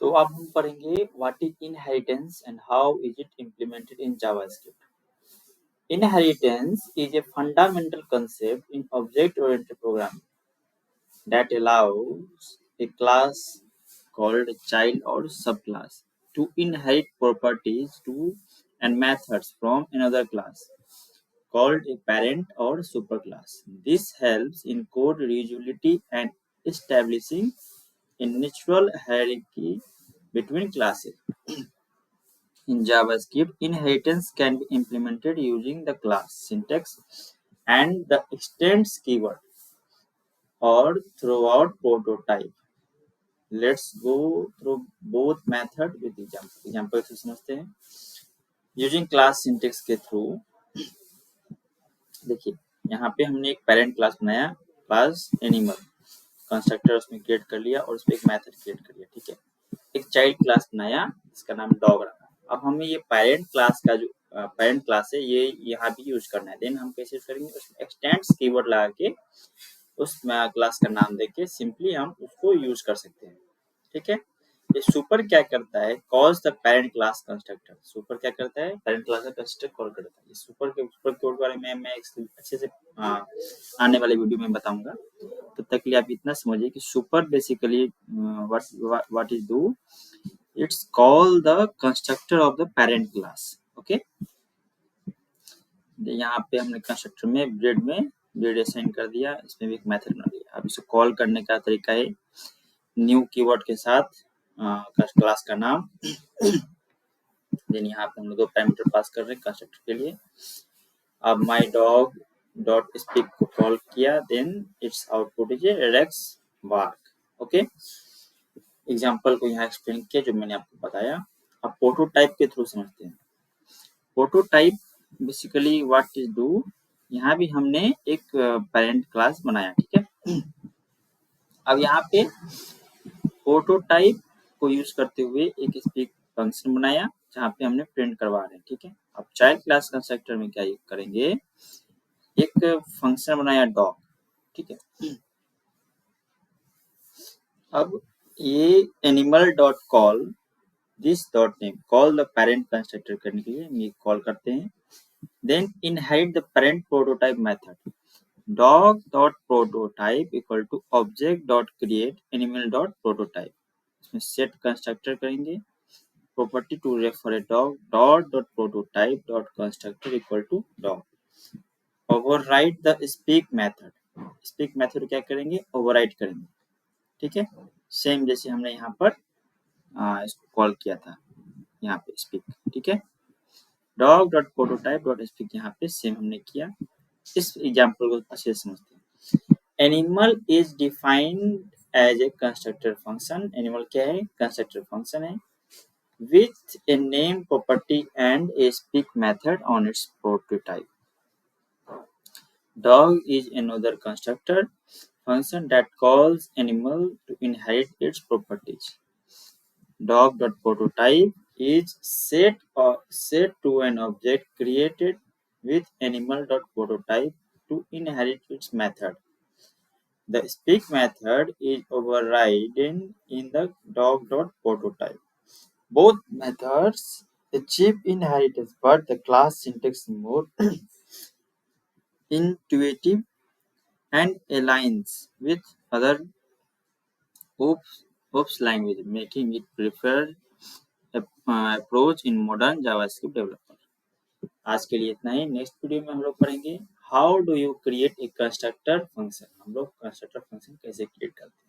तो अब हम पढ़ेंगे what is inheritance and how is it implemented in JavaScript. Inheritance is a fundamental concept in object-oriented programming that allows a class called a child or subclass to inherit properties to and methods from another class called a parent or superclass. This helps in code reusability and establishing a natural hierarchy between classes. In JavaScript, inheritance can be implemented using the class syntax and the extends keyword or throughout prototype. Let's go through both method with example. Example से समझते हैं. Using class syntax के through देखिए यहाँ पे हमने एक parent class बनाया, क्लास एनिमल कंस्ट्रक्टर उसमें क्रिएट कर लिया और उस पर एक मेथड क्रिएट कर लिया. ठीक है. एक चाइल्ड क्लास बनाया जिसका नाम डॉग रखा. अब हमें ये पेरेंट क्लास का जो पेरेंट क्लास है ये यहाँ भी यूज करना है. देन हम कैसे यूज करेंगे, उसमें एक्सटेंड्स कीवर्ड लगा के उस क्लास का नाम देके सिंपली हम उसको यूज कर सकते हैं. ठीक है. ये सुपर क्या करता है, calls the parent class constructor. Super क्या करता है, पेरेंट क्लास का कंस्ट्रक्टर कॉल करता है. ये सुपर कोड बारे में मैं अच्छे से आने वाले वीडियो में बताऊंगा. तब तक के लिए आप इतना समझिए कि super basically what is do, it's call the constructor of the parent class. Okay. यहाँ पे हमने कंस्ट्रक्टर में ब्रेड असाइन कर दिया, इसमें भी एक मेथड बना दिया. अब इसे कॉल करने का तरीका है न्यू कीवर्ड के साथ क्लास का नाम. देन यहाँ पे हम लोग दो पैरामीटर पास कर रहे हैं कंस्ट्रक्टर के लिए. अब माय डॉग डॉट स्पीक को कॉल किया, then its output is Rex bark. Okay. Example को यहाँ एक्सप्लेन किया जो मैंने आपको बताया. अब प्रोटोटाइप के थ्रू समझते हैं. Prototype basically what is do, यहाँ भी हमने एक पेरेंट क्लास बनाया. ठीक है. अब यहाँ पे प्रोटोटाइप को यूज करते हुए एक स्पीक फंक्शन बनाया जहाँ पे हमने प्रिंट करवा रहे हैं. ठीक है. अब चाइल्ड क्लास कंस्ट्रक्टर में क्या करेंगे, एक फंक्शन बनाया डॉग. ठीक है. अब ये animal dot call this dot name call the parent constructor करने के लिए हम ये कॉल करते हैं. Then inherit the parent prototype method dog dot prototype equal to object dot create animal dot prototype. इसमें set कंस्ट्रक्टर करेंगे property to refer a dog dot prototype dot constructor equal to dog. override the speak method. speak method क्या करेंगे, override करेंगे. ठीक है. Same जैसे हमने यहाँ पर इसको कॉल किया था यहाँ पे speak. ठीक है. dog dot prototype dot speak यहाँ पे सेम हमने किया. इस एग्जाम्पल को अच्छे से समझते हैं. Animal is defined as a constructor function. Animal क्या है, कंस्ट्रक्टर फंक्शन है with a name property and a speak method on its prototype. Dog is another constructor function that calls animal to inherit its properties. Dog.prototype is set to an object created with animal.prototype to inherit its method. The speak method is overridden in the dog.prototype. Both methods achieve inheritance, but the class syntax is more intuitive and aligns with other OOPS language, making it preferred approach in modern JavaScript development. आज के लिए इतना ही. Next video में हम लोग पढ़ेंगे how do you create a constructor function. हम लोग कंस्ट्रक्टर फंक्शन कैसे क्रिएट करते हैं.